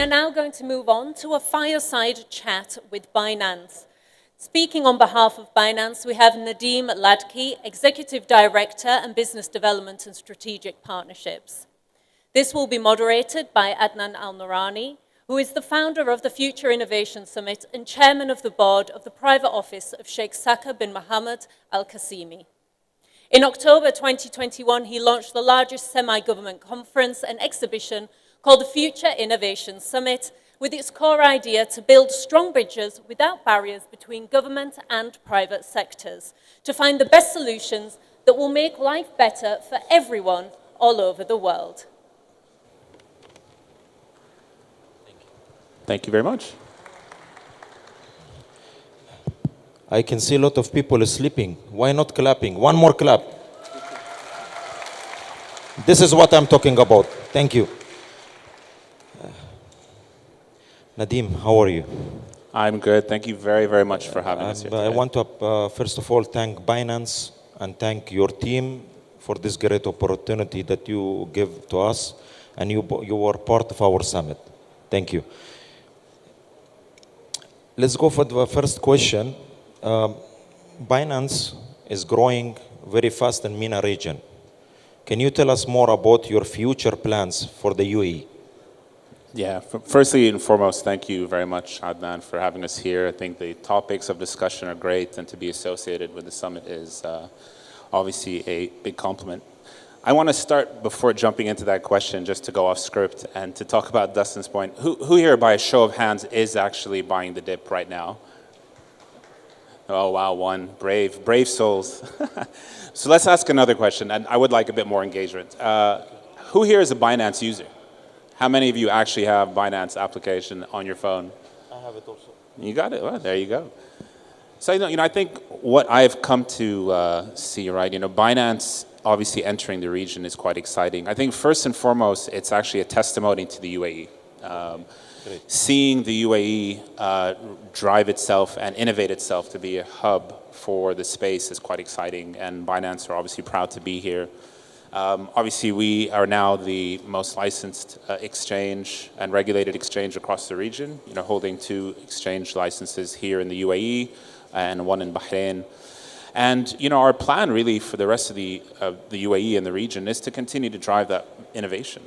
are now going to move on to a fireside chat with Binance. Speaking on behalf of Binance, we have Nadeem Ladki, Executive Director and Business Development and Strategic Partnerships. This will be moderated by Adnan Al Noorani, who is the founder of the Future Innovation Summit and chairman of the board of the private office of Sheikh Saka bin Mohammed Al Qasimi. In October 2021, he launched the largest semi-government conference and exhibition called the Future Innovation Summit, with its core idea to build strong bridges without barriers between government and private sectors, to find the best solutions that will make life better for everyone all over the world. Thank you very much. I can see a lot of people sleeping. Why not clapping? One more clap. This is what I'm talking about. Thank you. Nadeem, how are you? I'm good. Thank you very, very much for having us here today. I want to, first of all, thank Binance and thank your team for this great opportunity that you give to us, and you were part of our summit. Thank you. Let's go for the first question. Binance is growing very fast in MENA region. Can you tell us more about your future plans for the UAE? Yeah, firstly and foremost, thank you very much, Adnan, for having us here. I think the topics of discussion are great, and to be associated with the summit is obviously a big compliment. I want to start, before jumping into that question, just to go off script and to talk about Dustin's point. Who here, by a show of hands, is actually buying the dip right now? Oh, wow, one. Brave souls. So let's ask another question, and I would like a bit more engagement. Who here is a Binance user? How many of you actually have Binance application on your phone? I have it also. You got it? Well, there you go. So, I think what I've come to see, right, Binance obviously entering the region is quite exciting. I think first and foremost, it's actually a testimony to the UAE. Seeing the UAE drive itself and innovate itself to be a hub for the space is quite exciting, and Binance are obviously proud to be here. Obviously, we are now the most licensed exchange and regulated exchange across the region, holding 2 exchange licenses here in the UAE and 1 in Bahrain. And our plan really for the rest of the UAE and the region is to continue to drive that innovation.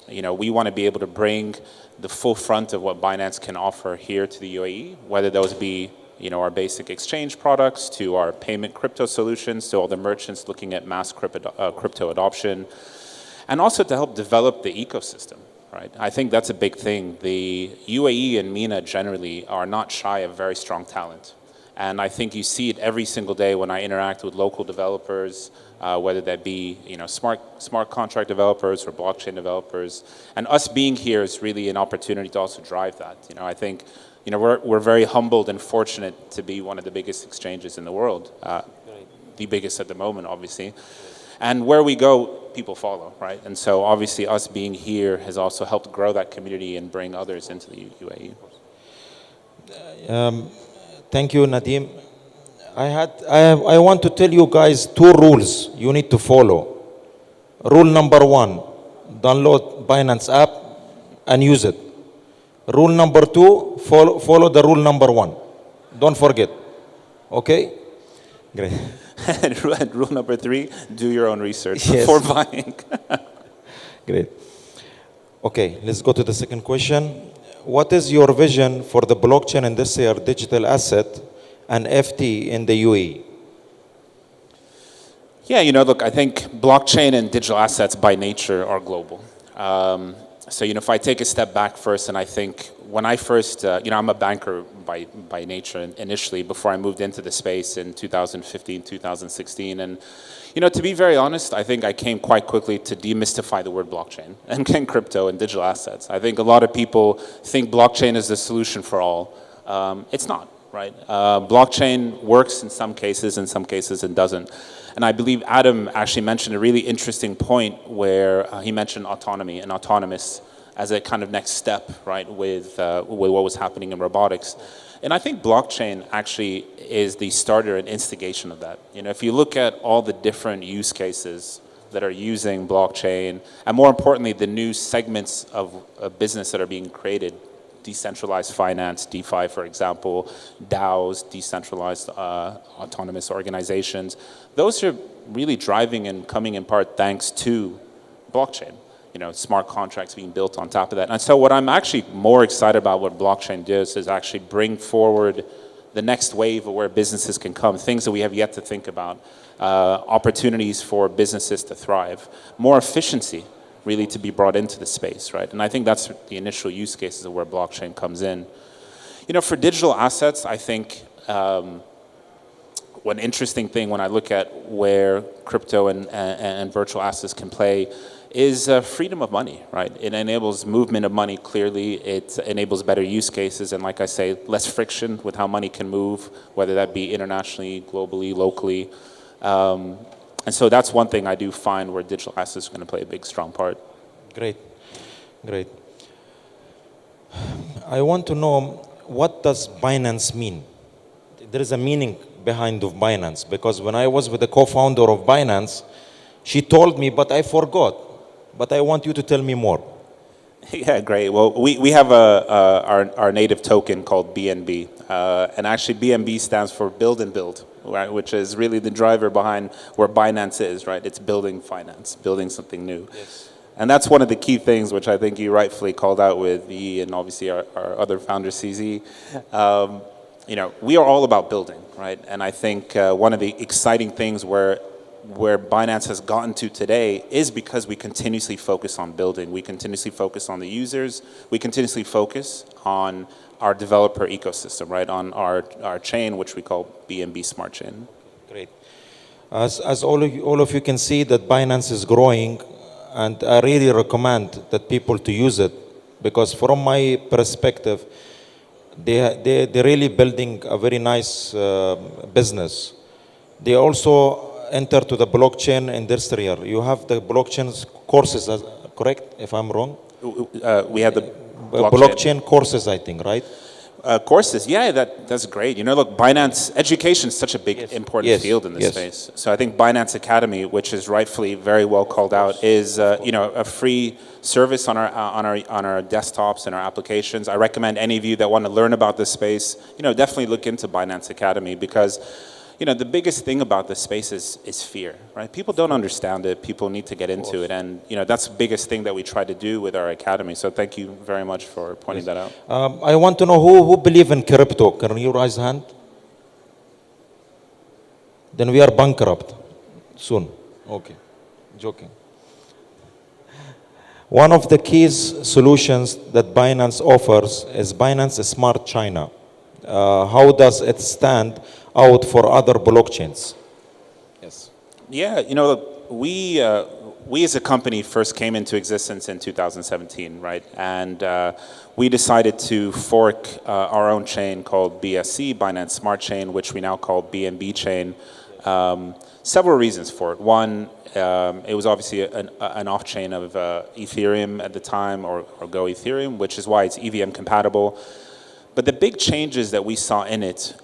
We want to be able to bring the full front of what Binance can offer here to the UAE, whether those be our basic exchange products, to our payment crypto solutions, to all the merchants looking at mass crypto adoption, and also to help develop the ecosystem, right? I think that's a big thing. The UAE and MENA generally are not shy of very strong talent. And I think you see it every single day when I interact with local developers, whether that be smart contract developers or blockchain developers. And us being here is really an opportunity to also drive that. I think we're very humbled and fortunate to be one of the biggest exchanges in the world, the biggest at the moment, obviously. And where we go, people follow, right? And so obviously us being here has also helped grow that community and bring others into the UAE. Thank you, Nadeem. I want to tell you guys 2 rules you need to follow. Rule number 1, download Binance app and use it. Rule number 2, follow the rule number 1. Don't forget. Okay? Great. And rule number 3, do your own research before buying. Great. Okay, let's go to the second question. What is your vision for the blockchain industry or digital asset and FT in the UAE? Yeah, look, I think blockchain and digital assets by nature are global. So, if I take a step back first, and I think when I first, I'm a banker by nature initially before I moved into the space in 2015, 2016. And, to be very honest, I think I came quite quickly to demystify the word blockchain and crypto and digital assets. I think a lot of people think blockchain is the solution for all. It's not, right? Blockchain works in some cases it doesn't. And I believe Adam actually mentioned a really interesting point where he mentioned autonomy and autonomous as a kind of next step, right, with what was happening in robotics. And I think blockchain actually is the starter and instigation of that. If you look at all the different use cases that are using blockchain, and more importantly, the new segments of business that are being created. Decentralized finance, DeFi, for example, DAOs, decentralized autonomous organizations. Those are really driving and coming in part thanks to blockchain. You know, smart contracts being built on top of that. And so what I'm actually more excited about what blockchain does is actually bring forward the next wave of where businesses can come, things that we have yet to think about, opportunities for businesses to thrive, more efficiency really to be brought into the space, right? And I think that's the initial use cases of where blockchain comes in. You know, for digital assets, I think one interesting thing when I look at where crypto and virtual assets can play is freedom of money, right? It enables movement of money clearly. It enables better use cases, and like I say, less friction with how money can move, whether that be internationally, globally, locally. And so that's one thing I do find where digital assets are going to play a big, strong part. Great, great. I want to know, what does Binance mean? There is a meaning behind of Binance, because when I was with the co-founder of Binance, she told me, but I forgot. But I want you to tell me more. Yeah, great. Well, we have our native token called BNB. And actually BNB stands for build and build, right? Which is really the driver behind where Binance is, right? It's building finance, building something new. Yes. And that's one of the key things which I think you rightfully called out with E and obviously our other founder, CZ. You know, we are all about building, right? And I think one of the exciting things where Binance has gotten to today is because we continuously focus on building. We continuously focus on the users. We continuously focus on our developer ecosystem, right? On our chain, which we call BNB Smart Chain. Great. As all of you can see that Binance is growing, and I really recommend that people to use it, because from my perspective, they're really building a very nice business. They also enter to the blockchain industrial. You have the blockchain courses, correct? If I'm wrong? We have the blockchain courses, I think, right? Courses, yeah, that's great. You know, look, Binance education is such a big, important field in this space. So I think Binance Academy, which is rightfully very well called out, is you know, a free service on our desktops and our applications. I recommend any of you that want to learn about this space, you know, definitely look into Binance Academy, because you know, the biggest thing about this space is fear, right? People don't understand it. People need to get into it. And, you know, that's the biggest thing that we try to do with our academy. So thank you very much for pointing that out. I want to know who believe in crypto. Can you raise hand? Then we are bankrupt soon. Okay, joking. One of the key solutions that Binance offers is Binance Smart China. How does it stand out for other blockchains? Yes. Yeah, you know, look, we as a company first came into existence in 2017, right? And we decided to fork our own chain called BSC, Binance Smart Chain, which we now call BNB Chain. Several reasons for it. One, it was obviously an off-chain of Ethereum at the time, or Go Ethereum, which is why it's EVM compatible. But the big changes that we saw in it,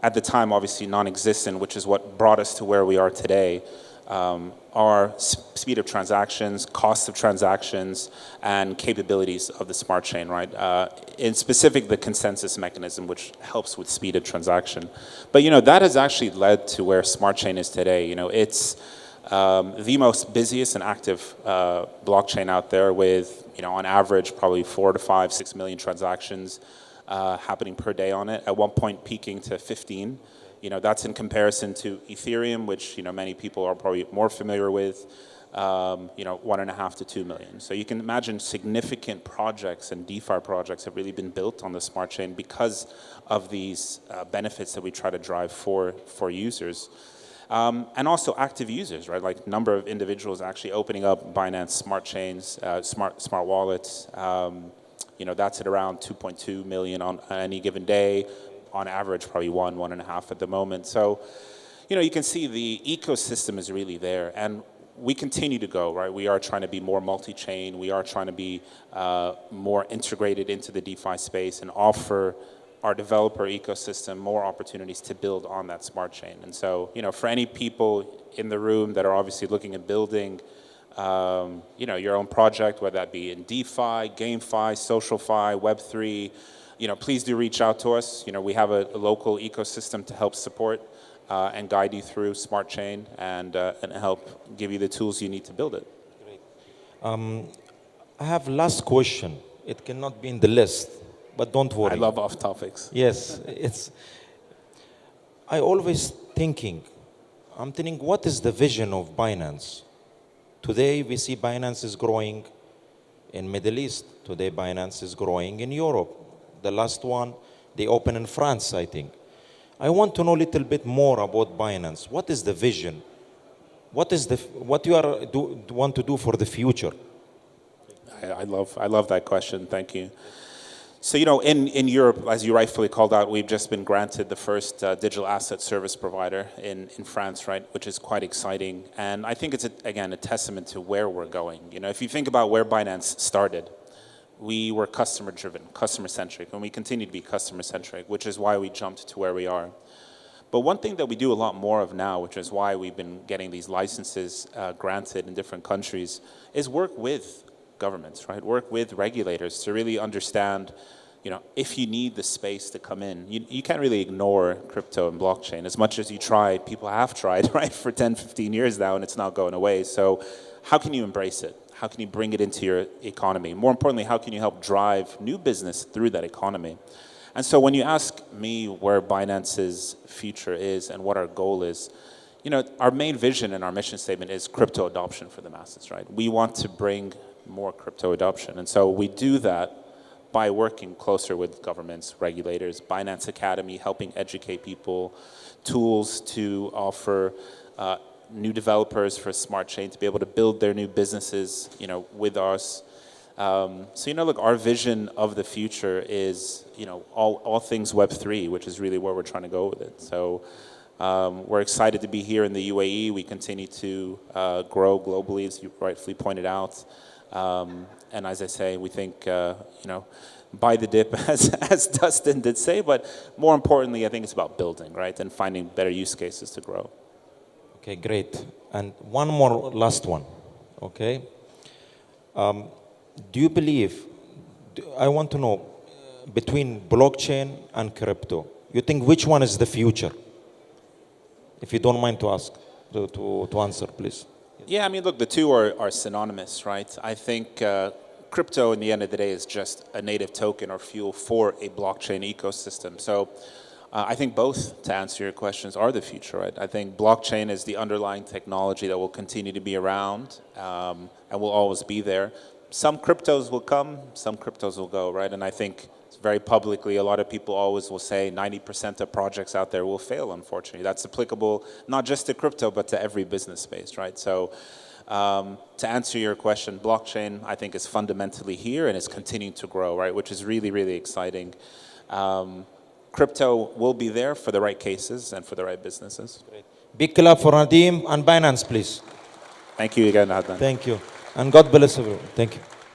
at the time obviously non-existent, which is what brought us to where we are today, are speed of transactions, cost of transactions, and capabilities of the smart chain, right? In specific, the consensus mechanism, which helps with speed of transaction. But, you know, that has actually led to where smart chain is today. You know, it's the most busiest and active blockchain out there with, you know, on average, probably 4 to 5, 6 million transactions happening per day on it, at one point peaking to 15. You know, that's in comparison to Ethereum, which, you know, many people are probably more familiar with, you know, 1.5 to 2 million. So you can imagine significant projects and DeFi projects have really been built on the smart chain because of these benefits that we try to drive for users. And also active users, right? Like number of individuals actually opening up Binance smart chains, smart wallets. You know, that's at around 2.2 million on any given day. On average, probably 1.5 at the moment. So, you know, you can see the ecosystem is really there. And we continue to go, right? We are trying to be more multi-chain. We are trying to be more integrated into the DeFi space and offer our developer ecosystem more opportunities to build on that smart chain. And so, you know, for any people in the room that are obviously looking at building, your own project, whether that be in DeFi, GameFi, SocialFi, Web3, please do reach out to us. We have a local ecosystem to help support and guide you through Smart Chain and help give you the tools you need to build it. I have last question. It cannot be in the list, but don't worry. I love off topics. Yes, I always I'm thinking, what is the vision of Binance? Today we see Binance is growing in Middle East. Today Binance is growing in Europe. The last one, they open in France, I think. I want to know a little bit more about Binance. What is the vision? What you want to do for the future? I love that question. Thank you. So, in Europe, as you rightfully called out, we've just been granted the first digital asset service provider in France, right, which is quite exciting. And I think it's, again, a testament to where we're going. If you think about where Binance started, we were customer-driven, customer-centric, and we continue to be customer-centric, which is why we jumped to where we are. But one thing that we do a lot more of now, which is why we've been getting these licenses granted in different countries, is work with governments, right? Work with regulators to really understand, if you need the space to come in. You can't really ignore crypto and blockchain. As much as you try, people have tried, right, for 10, 15 years now, and it's not going away. So how can you embrace it? How can you bring it into your economy? More importantly, how can you help drive new business through that economy? And so when you ask me where Binance's future is and what our goal is, our main vision and our mission statement is crypto adoption for the masses, right? We want to bring more crypto adoption. And so we do that by working closer with governments, regulators, Binance Academy, helping educate people, tools to offer new developers for Smart Chain to be able to build their new businesses, with us. Look, our vision of the future is, all things Web3, which is really where we're trying to go with it. So we're excited to be here in the UAE. We continue to grow globally, as you rightfully pointed out. And as I say, we think, buy the dip, as Dustin did say, but more importantly, I think it's about building, right, and finding better use cases to grow. Okay, great. And one more last one, okay? Do you believe, I want to know, between blockchain and crypto, you think which one is the future? If you don't mind to ask, to answer, please. Yeah, look, the two are synonymous, right? I think crypto, in the end of the day, is just a native token or fuel for a blockchain ecosystem. So I think both, to answer your questions, are the future, right? I think blockchain is the underlying technology that will continue to be around and will always be there. Some cryptos will come, some cryptos will go, right? And I think very publicly, a lot of people always will say 90% of projects out there will fail, unfortunately. That's applicable not just to crypto, but to every business space, right? So to answer your question, blockchain, I think, is fundamentally here and is continuing to grow, right? Which is really, really exciting. Crypto will be there for the right cases and for the right businesses. Great. Big clap for Nadeem and Binance, please. Thank you again, Adnan. Thank you. And God bless everyone. Thank you.